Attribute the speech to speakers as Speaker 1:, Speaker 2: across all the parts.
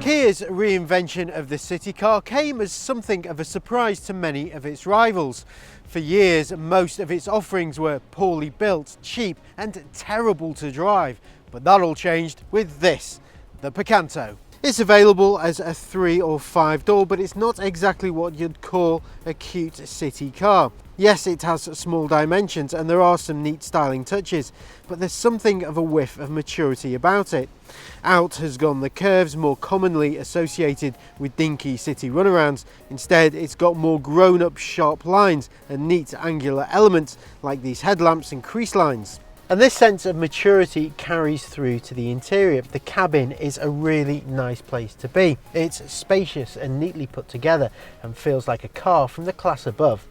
Speaker 1: Kia's reinvention of the city car came as something of a surprise to many of its rivals. For years, most of its offerings were poorly built, cheap and terrible to drive, but that all changed with this, the Picanto. It's available as a 3 or 5 door, but it's not exactly what you'd call a cute city car. Yes, it has small dimensions and there are some neat styling touches, but there's something of a whiff of maturity about it. Out has gone the curves more commonly associated with dinky city runarounds. Instead, it's got more grown-up sharp lines and neat angular elements like these headlamps and crease lines. And this sense of maturity carries through to the interior. The cabin is a really nice place to be. It's spacious and neatly put together and feels like a car from the class above.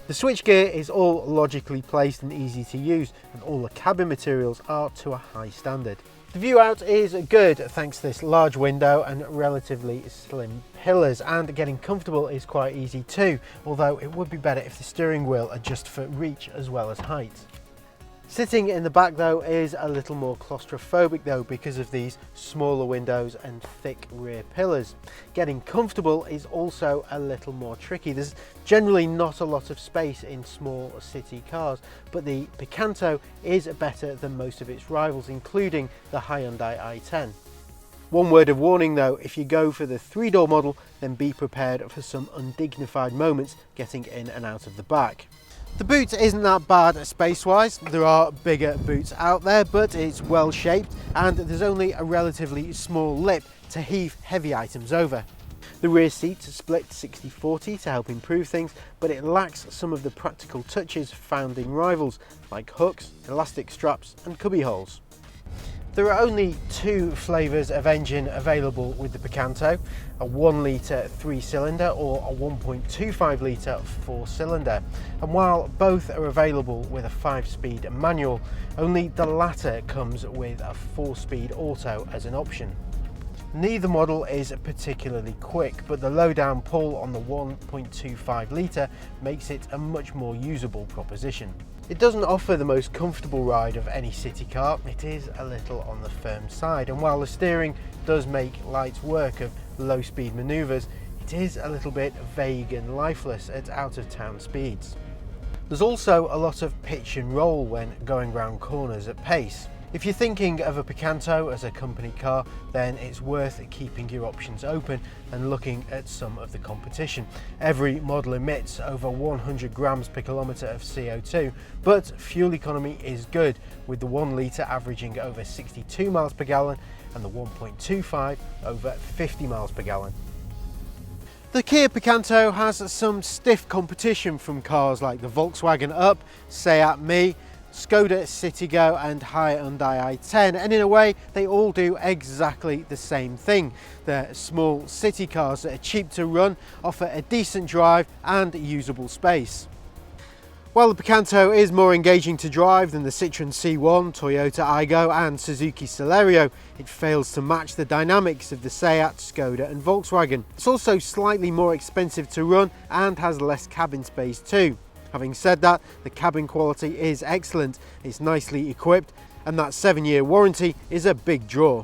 Speaker 1: The switchgear is all logically placed and easy to use, and all the cabin materials are to a high standard. The view out is good thanks to this large window and relatively slim pillars, and getting comfortable is quite easy too, although it would be better if the steering wheel adjusts for reach as well as height. Sitting in the back though is a little more claustrophobic though because of these smaller windows and thick rear pillars. Getting comfortable is also a little more tricky. There's generally not a lot of space in small city cars, but the Picanto is better than most of its rivals, including the Hyundai i10. One word of warning though, if you go for the 3-door model, then be prepared for some undignified moments getting in and out of the back. The boot isn't that bad space-wise. There are bigger boots out there, but it's well shaped and there's only a relatively small lip to heave heavy items over. The rear seats split 60-40 to help improve things, but it lacks some of the practical touches found in rivals like hooks, elastic straps and cubby holes. There are only 2 flavours of engine available with the Picanto, a 1 litre 3-cylinder or a 1.25 litre 4-cylinder, and while both are available with a 5-speed manual, only the latter comes with a 4-speed auto as an option. Neither model is particularly quick, but the low-down pull on the 1.25 litre makes it a much more usable proposition. It doesn't offer the most comfortable ride of any city car, it is a little on the firm side, and while the steering does make light work of low-speed manoeuvres, it is a little bit vague and lifeless at out-of-town speeds. There's also a lot of pitch and roll when going round corners at pace. If you're thinking of a Picanto as a company car, then it's worth keeping your options open and looking at some of the competition. Every model emits over 100 grams per kilometre of CO2, but fuel economy is good, with the 1 litre averaging over 62 miles per gallon and the 1.25 over 50 miles per gallon. The Kia Picanto has some stiff competition from cars like the Volkswagen Up, Seat Me, Skoda Citigo and Hyundai i10, and in a way they all do exactly the same thing. They're small city cars that are cheap to run, offer a decent drive and usable space. While the Picanto is more engaging to drive than the Citroën C1, Toyota Aygo and Suzuki Celerio, it fails to match the dynamics of the Seat, Skoda and Volkswagen. It's also slightly more expensive to run and has less cabin space too. Having said that, the cabin quality is excellent, it's nicely equipped, and that 7-year warranty is a big draw.